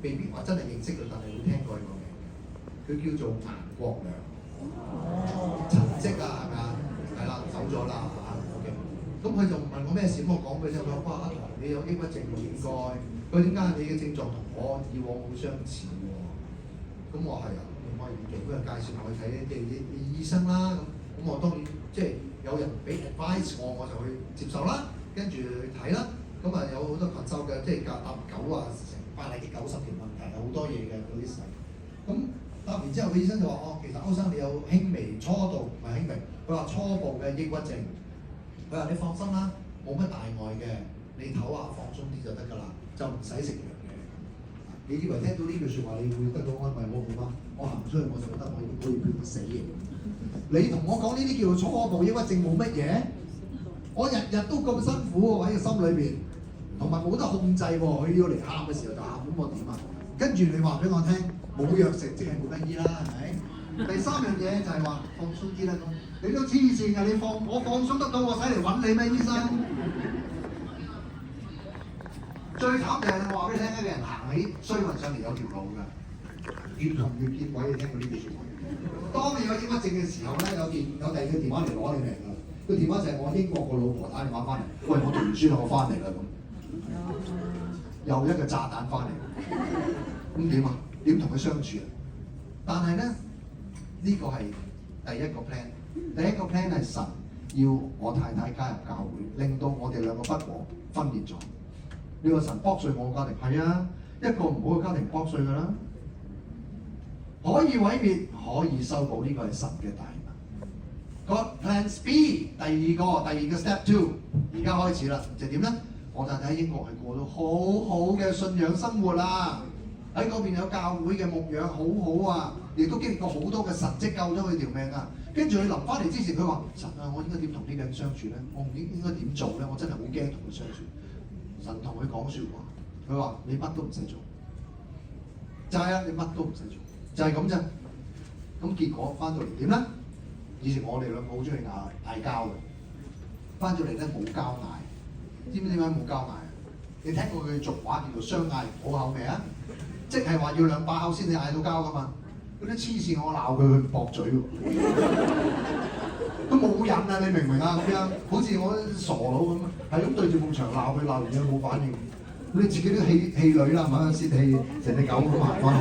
未必話真係認識佢，但係會聽過佢個名嘅。佢叫做顏國良，陳跡啊，係咪啊？係啦，走咗啦嚇。OK。咁佢就問我咩事，咁我講俾佢聽，佢話：哇，你有抑鬱症喎，應該。佢點解你嘅症狀同我以往好相似喎？咁我係啊，咁我要做，咁就介紹我去睇啲醫生啦。咁我當然即係有人俾 advice 我就去接受啦，跟住去睇啦。咁啊有好多群收嘅，即係答9啊，成80幾90條問題，有好多嘢嘅嗰啲事。咁答完之後，個醫生就話：哦，其實歐生你有輕微初度，唔係輕微，佢話初步嘅抑鬱症。佢話你放心啦，冇乜大礙嘅，你唞下放鬆啲就得㗎啦，就唔使食藥嘅。你以為聽到呢句説話你會得到安慰？我冇啊，我行出去我就覺得我已經可以變到死刑。你同我講呢啲叫做初步抑鬱症冇乜嘢，我日日都咁辛苦喎喺個心裏邊，同埋冇得控制喎，佢要嚟喊嘅時候就喊，咁我點啊？跟住你話俾我聽，冇藥食即係冇得醫啦，係咪？第三樣嘢就係話放鬆啲啦咁，你都黐線㗎！我放鬆得到，我使嚟揾你咩醫生？最慘就係我話俾你聽，一個人行起衰運上嚟有條路㗎，越窮越見鬼！你聽過呢句説話？當你有抑鬱症嘅時候咧，有第二個電話嚟攞你命㗎。個電話就係我英國個老婆打電話翻嚟，喂，我讀完書啦，我翻嚟啦咁，又一個炸彈翻嚟，咁點啊？點同佢相處啊？但係咧，呢個係第一個 plan。第一個 plan 係神要我太太加入教會，令到我哋兩個不和分裂咗。你話神剝碎我個家庭，係啊，一個唔好嘅家庭剝碎㗎啦。可以毀滅，可以修補，呢個係神嘅大能。God plans B，第二個 step 2，而家開始啦，就點咧？我太太喺英國係過到好好嘅信仰生活啦，喺嗰邊有教會嘅牧養，好好啊，亦都經歷過好多嘅神蹟救咗佢條命啊。跟住佢臨翻嚟之前，佢話：神啊，我應該點同呢個人相處咧？我唔應該點做咧？我真係好驚同佢相處。神同佢講説話，佢話：你乜都唔使做，就係啊，你乜都唔使做，就係咁啫。咁結果翻到嚟點咧？以前我哋兩個好中意嗌交嘅，翻到嚟咧冇交嗌，知唔知點解冇交嗌啊？你聽過佢俗話叫做相嗌唔好口未啊？即係話要兩把口先至嗌到交噶嘛。嗰啲黐線我鬧佢，佢駁嘴喎，都冇癮啊！你明唔明啊？咁樣好似我傻佬咁，係咁對住埲牆鬧佢，鬧完之後冇反應，你自己都氣餒啦，係咪先氣成隻狗咁行翻開。